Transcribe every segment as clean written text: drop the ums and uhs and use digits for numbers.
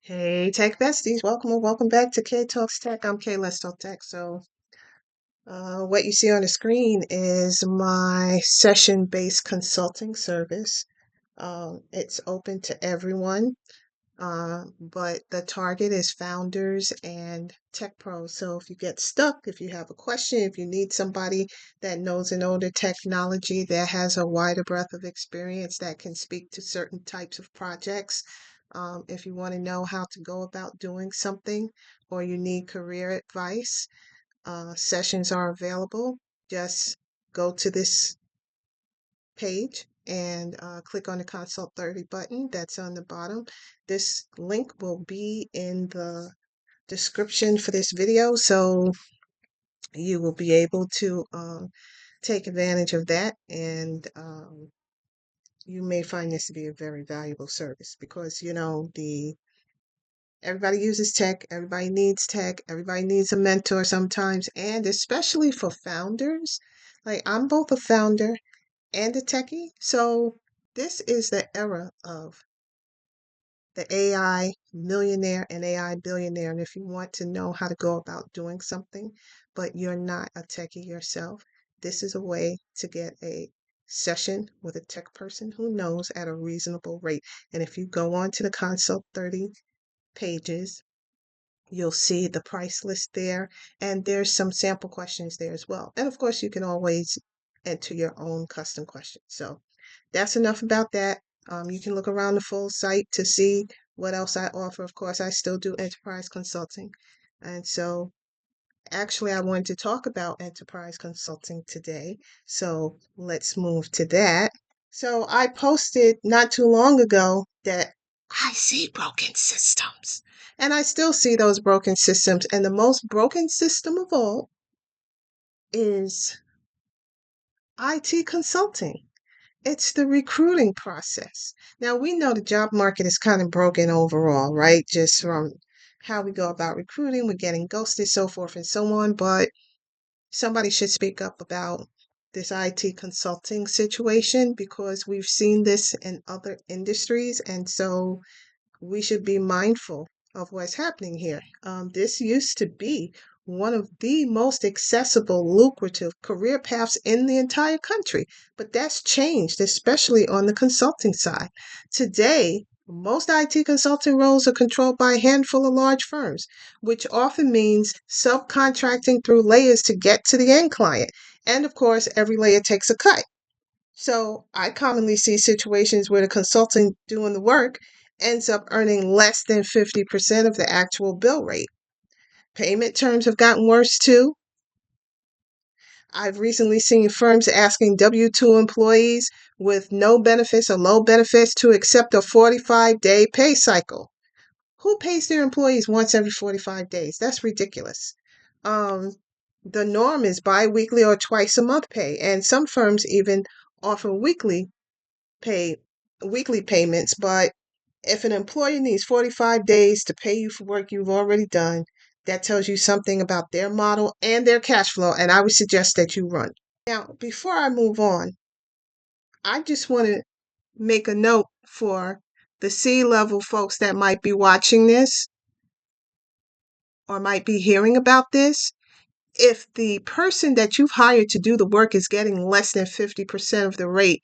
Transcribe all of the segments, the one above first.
Hey, tech besties, welcome or welcome back to kaetalkstech. I'm kaetalkstech. What you see on the screen is my session-based consulting service. It's open to everyone, but the target is founders and tech pros. So if you get stuck, if you have a question, if you need somebody that knows an older technology that has a wider breadth of experience that can speak to certain types of projects, if you want to know how to go about doing something or you need career advice, sessions are available. Just go to this page and click on the Consult 30 button that's on the bottom. This link will be in the description for this video, so you will be able to take advantage of that, and you may find this to be a very valuable service because the everybody uses tech, everybody needs a mentor sometimes, and especially for founders. Like, I'm both a founder and a techie, so this is the era of the AI millionaire and AI billionaire. And if you want to know how to go about doing something, but you're not a techie yourself, this is a way to get a session with a tech person who knows at a reasonable rate. And if you go on to the Consult 30 pages, you'll see the price list there, and there's some sample questions there as well. And of course, you can always enter your own custom questions. So that's enough about that. You can look around the full site to see what else I offer. Of course, I still do enterprise consulting. And so actually, I wanted to talk about enterprise consulting today. So let's move to that. So I posted not too long ago that I see broken systems. And I still see those broken systems. And the most broken system of all is IT consulting. It's the recruiting process. Now, we know the job market is kind of broken overall, right? Just from how we go about recruiting, we're getting ghosted, so forth and so on. But somebody should speak up about this IT consulting situation because we've seen this in other industries. And so we should be mindful of what's happening here. This used to be one of the most accessible, lucrative career paths in the entire country, but that's changed, especially on the consulting side. Today, most IT consulting roles are controlled by a handful of large firms, which often means subcontracting through layers to get to the end client. And of course, every layer takes a cut. So I commonly see situations where the consultant doing the work ends up earning less than 50% of the actual bill rate. Payment terms have gotten worse too. I've recently seen firms asking W-2 employees with no benefits or low benefits to accept a 45-day pay cycle. Who pays their employees once every 45 days? That's ridiculous. Um, the norm is biweekly or twice a month pay, and some firms even offer pay weekly payments, but if an employer needs 45 days to pay you for work you've already done, that tells you something about their model and their cash flow, and I would suggest that you run. Now, before I move on, I just want to make a note for the C-level folks that might be watching this or might be hearing about this. If the person that you've hired to do the work is getting less than 50% of the rate,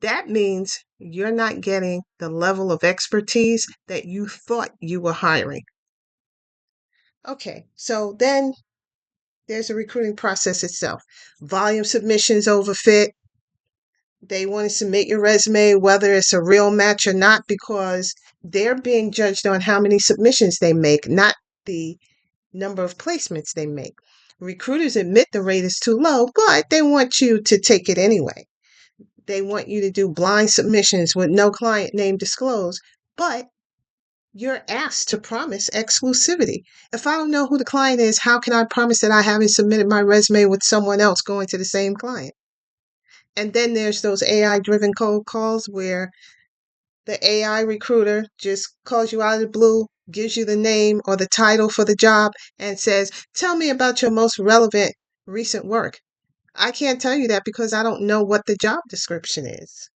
that means you're not getting the level of expertise that you thought you were hiring. Okay, so then there's the recruiting process itself. Volume submissions overfit. They want to submit your resume, whether it's a real match or not, because they're being judged on how many submissions they make, not the number of placements they make. Recruiters admit the rate is too low, but they want you to take it anyway. They want you to do blind submissions with no client name disclosed, but you're asked to promise exclusivity. If I don't know who the client is, how can I promise that I haven't submitted my resume with someone else going to the same client? And then there's those AI driven cold calls where the AI recruiter just calls you out of the blue, gives you the name or the title for the job, and says, "Tell me about your most relevant recent work." I can't tell you that because I don't know what the job description is.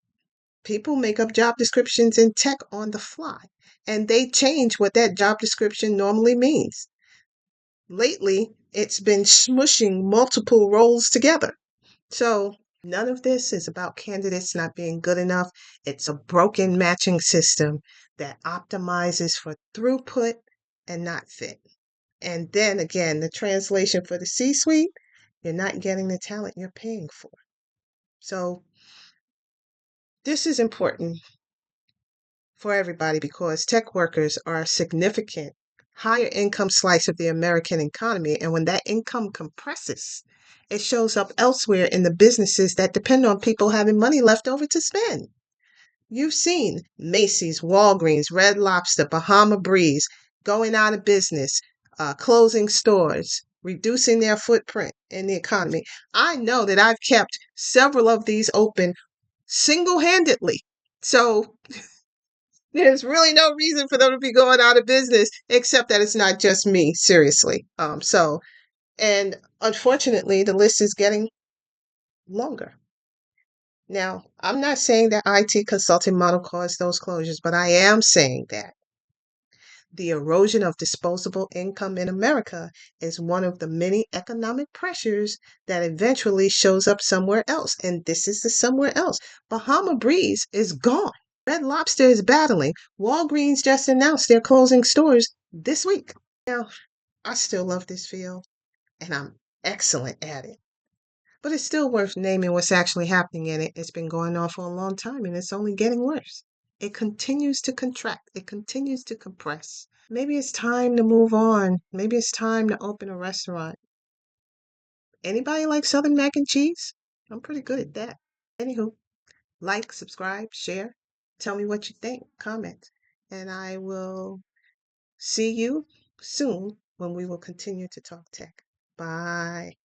People make up job descriptions in tech on the fly, and they change what that job description normally means. Lately, it's been smushing multiple roles together. So, none of this is about candidates not being good enough. It's a broken matching system that optimizes for throughput and not fit. And then again, the translation for the C suite, you're not getting the talent you're paying for. So, this is important for everybody because tech workers are a significant higher income slice of the American economy. And when that income compresses, it shows up elsewhere in the businesses that depend on people having money left over to spend. You've seen Macy's, Walgreens, Red Lobster, Bahama Breeze going out of business, closing stores, reducing their footprint in the economy. I know that I've kept several of these open single handedly. So there's really no reason for them to be going out of business except that it's not just me, seriously. And unfortunately, the list is getting longer. Now, I'm not saying that IT consulting model caused those closures, but I am saying that the erosion of disposable income in America is one of the many economic pressures that eventually shows up somewhere else. And this is the somewhere else. Bahama Breeze is gone. Red Lobster is battling. Walgreens just announced they're closing stores this week. Now, I still love this field and I'm excellent at it. But it's still worth naming what's actually happening in it. It's been going on for a long time and it's only getting worse. It continues to contract, it continues to compress. Maybe it's time to move on. Maybe it's time to open a restaurant. Anybody like Southern mac and cheese? I'm pretty good at that. Anywho, like, subscribe, share. Tell me what you think, comment. And I will see you soon when we will continue to talk tech. Bye.